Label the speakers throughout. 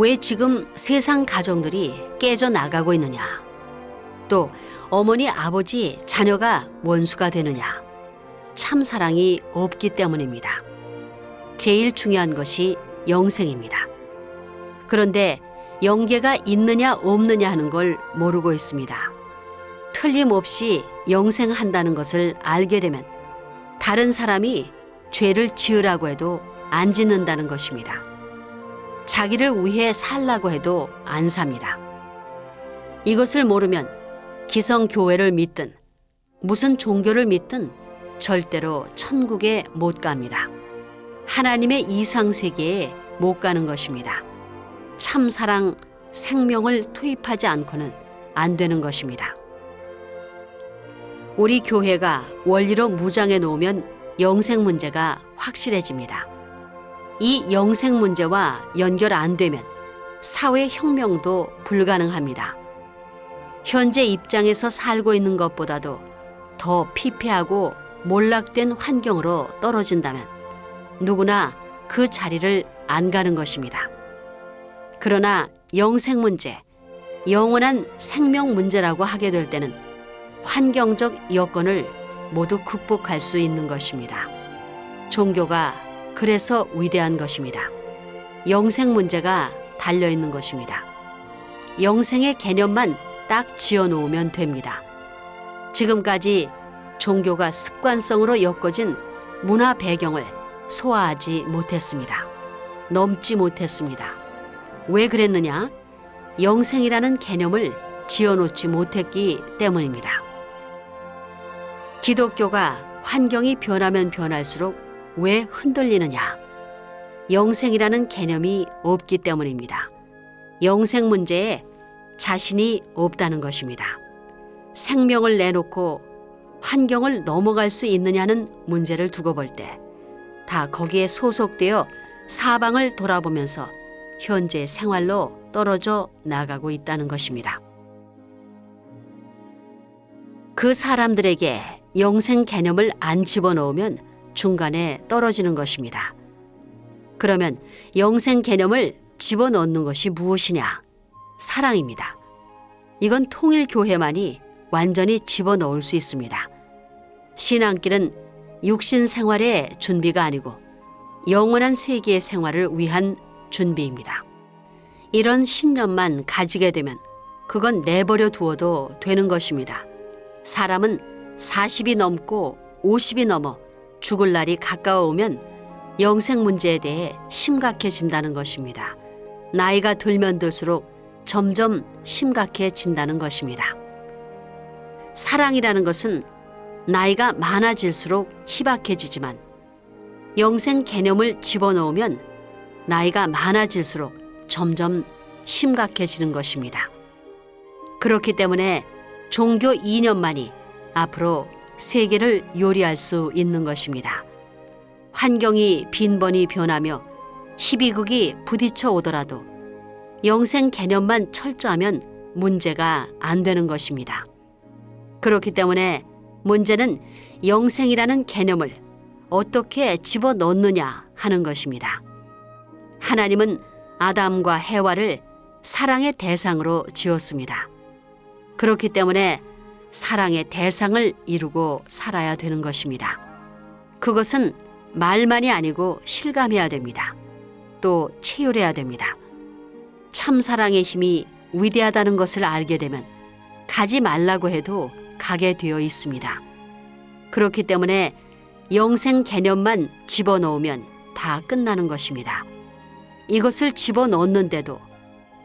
Speaker 1: 왜 지금 세상 가정들이 깨져 나가고 있느냐? 또 어머니, 아버지, 자녀가 원수가 되느냐? 참 사랑이 없기 때문입니다. 제일 중요한 것이 영생입니다. 그런데 영계가 있느냐 없느냐 하는 걸 모르고 있습니다. 틀림없이 영생한다는 것을 알게 되면 다른 사람이 죄를 지으라고 해도 안 짓는다는 것입니다. 자기를 위해 살라고 해도 안 삽니다. 이것을 모르면 기성교회를 믿든 무슨 종교를 믿든 절대로 천국에 못 갑니다. 하나님의 이상세계에 못 가는 것입니다. 참사랑, 생명을 투입하지 않고는 안 되는 것입니다. 우리 교회가 원리로 무장해 놓으면 영생 문제가 확실해집니다. 이 영생 문제와 연결 안 되면 사회 혁명도 불가능합니다. 현재 입장에서 살고 있는 것보다도 더 피폐하고 몰락된 환경으로 떨어진다면 누구나 그 자리를 안 가는 것입니다. 그러나 영생 문제, 영원한 생명 문제라고 하게 될 때는 환경적 여건을 모두 극복할 수 있는 것입니다. 종교가 그래서 위대한 것입니다. 영생 문제가 달려있는 것입니다. 영생의 개념만 딱 지어놓으면 됩니다. 지금까지 종교가 습관성으로 엮어진 문화 배경을 소화하지 못했습니다. 넘지 못했습니다. 왜 그랬느냐? 영생이라는 개념을 지어놓지 못했기 때문입니다. 기독교가 환경이 변하면 변할수록 왜 흔들리느냐? 영생이라는 개념이 없기 때문입니다. 영생 문제에 자신이 없다는 것입니다. 생명을 내놓고 환경을 넘어갈 수 있느냐는 문제를 두고 볼 때 다 거기에 소속되어 사방을 돌아보면서 현재 생활로 떨어져 나가고 있다는 것입니다. 그 사람들에게 영생 개념을 안 집어넣으면 중간에 떨어지는 것입니다. 그러면 영생 개념을 집어넣는 것이 무엇이냐? 사랑입니다. 이건 통일교회만이 완전히 집어넣을 수 있습니다. 신앙길은 육신 생활의 준비가 아니고 영원한 세계의 생활을 위한 준비입니다. 이런 신념만 가지게 되면 그건 내버려 두어도 되는 것입니다. 사람은 40이 넘고 50이 넘어 죽을 날이 가까워오면 영생 문제에 대해 심각해진다는 것입니다. 나이가 들면 들수록 점점 심각해진다는 것입니다. 사랑이라는 것은 나이가 많아질수록 희박해지지만 영생 개념을 집어넣으면 나이가 많아질수록 점점 심각해지는 것입니다. 그렇기 때문에 종교 이념만이 앞으로 세계를 요리할 수 있는 것입니다. 환경이 빈번히 변하며 희비극이 부딪혀 오더라도 영생 개념만 철저하면 문제가 안 되는 것입니다. 그렇기 때문에 문제는 영생이라는 개념을 어떻게 집어넣느냐 하는 것입니다. 하나님은 아담과 해와를 사랑의 대상으로 지었습니다. 그렇기 때문에 사랑의 대상을 이루고 살아야 되는 것입니다. 그것은 말만이 아니고 실감해야 됩니다. 또 체휼해야 됩니다. 참사랑의 힘이 위대하다는 것을 알게 되면 가지 말라고 해도 가게 되어 있습니다. 그렇기 때문에 영생 개념만 집어넣으면 다 끝나는 것입니다. 이것을 집어넣는데도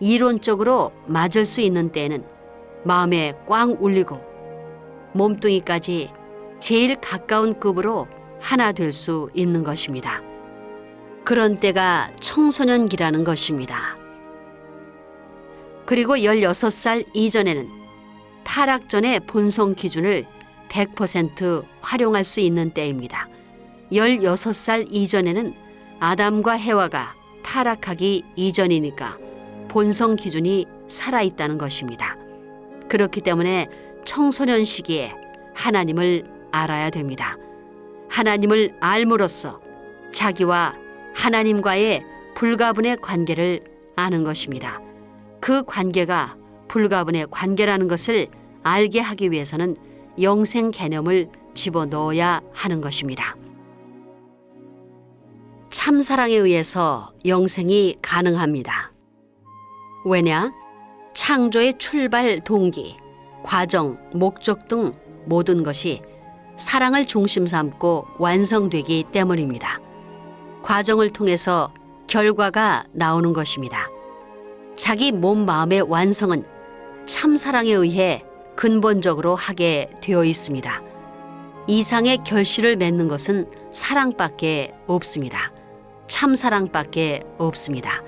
Speaker 1: 이론적으로 맞을 수 있는 때에는 마음에 꽝 울리고 몸뚱이까지 제일 가까운 급으로 하나 될 수 있는 것입니다. 그런 때가 청소년기라는 것입니다. 그리고 16살 이전에는 타락 전의 본성 기준을 100% 활용할 수 있는 때입니다. 16살 이전에는 아담과 해와가 타락하기 이전이니까 본성 기준이 살아있다는 것입니다. 그렇기 때문에 청소년 시기에 하나님을 알아야 됩니다. 하나님을 알므로써 자기와 하나님과의 불가분의 관계를 아는 것입니다. 그 관계가 불가분의 관계라는 것을 알게 하기 위해서는 영생 개념을 집어넣어야 하는 것입니다. 참사랑에 의해서 영생이 가능합니다. 왜냐? 창조의 출발 동기, 과정, 목적 등 모든 것이 사랑을 중심 삼고 완성되기 때문입니다. 과정을 통해서 결과가 나오는 것입니다. 자기 몸 마음의 완성은 참사랑에 의해 근본적으로 하게 되어 있습니다. 이상의 결실을 맺는 것은 사랑밖에 없습니다. 참사랑밖에 없습니다.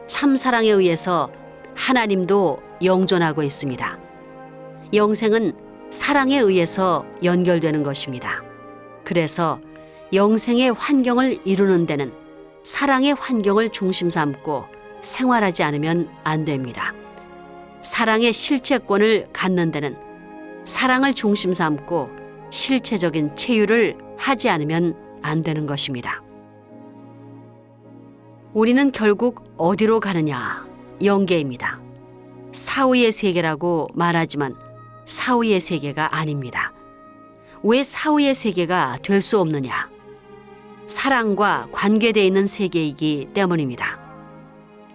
Speaker 1: 참사랑에 의해서 하나님도 영존하고 있습니다. 영생은 사랑에 의해서 연결되는 것입니다. 그래서 영생의 환경을 이루는 데는 사랑의 환경을 중심 삼고 생활하지 않으면 안 됩니다. 사랑의 실체권을 갖는 데는 사랑을 중심 삼고 실체적인 체유를 하지 않으면 안 되는 것입니다. 우리는 결국 어디로 가느냐? 영계입니다. 사후의 세계라고 말하지만 사후의 세계가 아닙니다. 왜 사후의 세계가 될 수 없느냐? 사랑과 관계되어 있는 세계이기 때문입니다.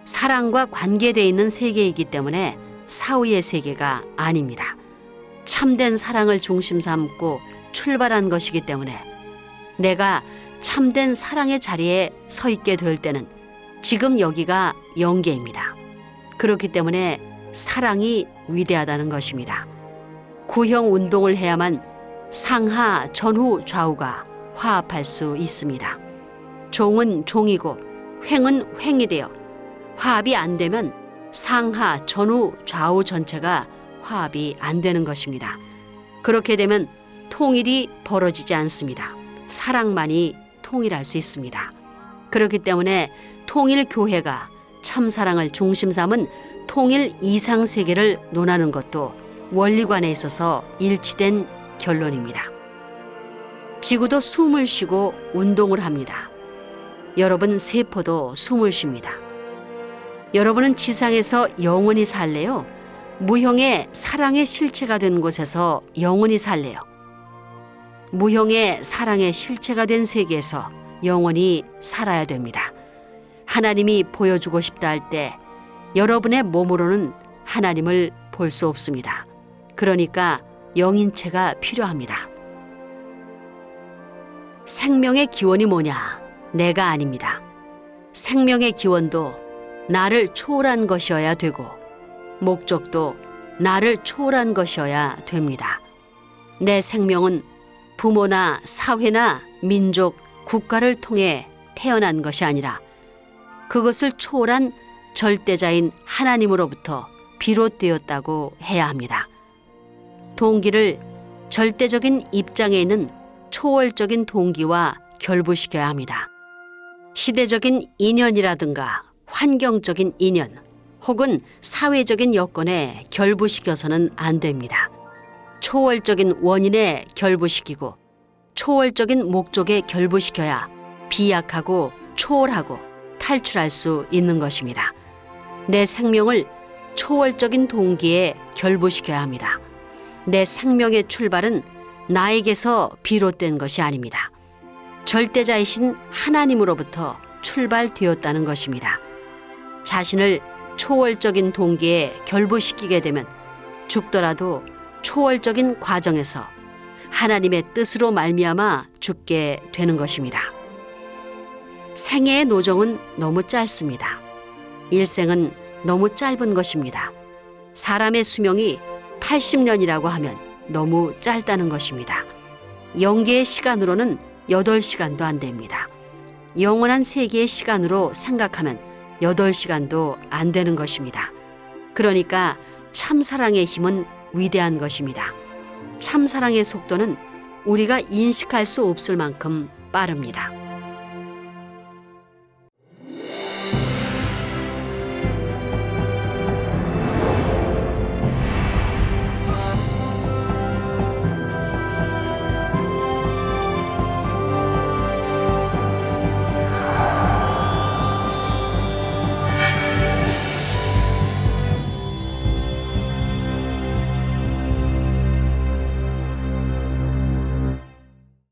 Speaker 1: 사랑과 관계되어 있는 세계이기 때문에 사후의 세계가 아닙니다. 참된 사랑을 중심 삼고 출발한 것이기 때문에 내가 참된 사랑의 자리에 서 있게 될 때는 지금 여기가 영계입니다. 그렇기 때문에 사랑이 위대하다는 것입니다. 구형 운동을 해야만 상하, 전후, 좌우가 화합할 수 있습니다. 종은 종이고 횡은 횡이 되어 화합이 안 되면 상하, 전후, 좌우 전체가 화합이 안 되는 것입니다. 그렇게 되면 통일이 벌어지지 않습니다. 사랑만이 통일할 수 있습니다. 그렇기 때문에 통일교회가 참사랑을 중심 삼은 통일 이상세계를 논하는 것도 원리관에 있어서 일치된 결론입니다. 지구도 숨을 쉬고 운동을 합니다. 여러분 세포도 숨을 쉽니다. 여러분은 지상에서 영원히 살래요? 무형의 사랑의 실체가 된 곳에서 영원히 살래요? 무형의 사랑의 실체가 된 세계에서 영원히 살아야 됩니다. 하나님이 보여주고 싶다 할 때 여러분의 몸으로는 하나님을 볼 수 없습니다. 그러니까 영인체가 필요합니다. 생명의 기원이 뭐냐? 내가 아닙니다. 생명의 기원도 나를 초월한 것이어야 되고 목적도 나를 초월한 것이어야 됩니다. 내 생명은 부모나 사회나 민족, 국가를 통해 태어난 것이 아니라 그것을 초월한 절대자인 하나님으로부터 비롯되었다고 해야 합니다. 동기를 절대적인 입장에 있는 초월적인 동기와 결부시켜야 합니다. 시대적인 인연이라든가 환경적인 인연 혹은 사회적인 여건에 결부시켜서는 안 됩니다. 초월적인 원인에 결부시키고 초월적인 목적에 결부시켜야 비약하고 초월하고 탈출할 수 있는 것입니다. 내 생명을 초월적인 동기에 결부시켜야 합니다. 내 생명의 출발은 나에게서 비롯된 것이 아닙니다. 절대자이신 하나님으로부터 출발되었다는 것입니다. 자신을 초월적인 동기에 결부시키게 되면 죽더라도 초월적인 과정에서 하나님의 뜻으로 말미암아 죽게 되는 것입니다. 생애의 노정은 너무 짧습니다. 일생은 너무 짧은 것입니다. 사람의 수명이 80년이라고 하면 너무 짧다는 것입니다. 영계의 시간으로는 8시간도 안 됩니다. 영원한 세계의 시간으로 생각하면 8시간도 안 되는 것입니다. 그러니까 참사랑의 힘은 위대한 것입니다. 참사랑의 속도는 우리가 인식할 수 없을 만큼 빠릅니다.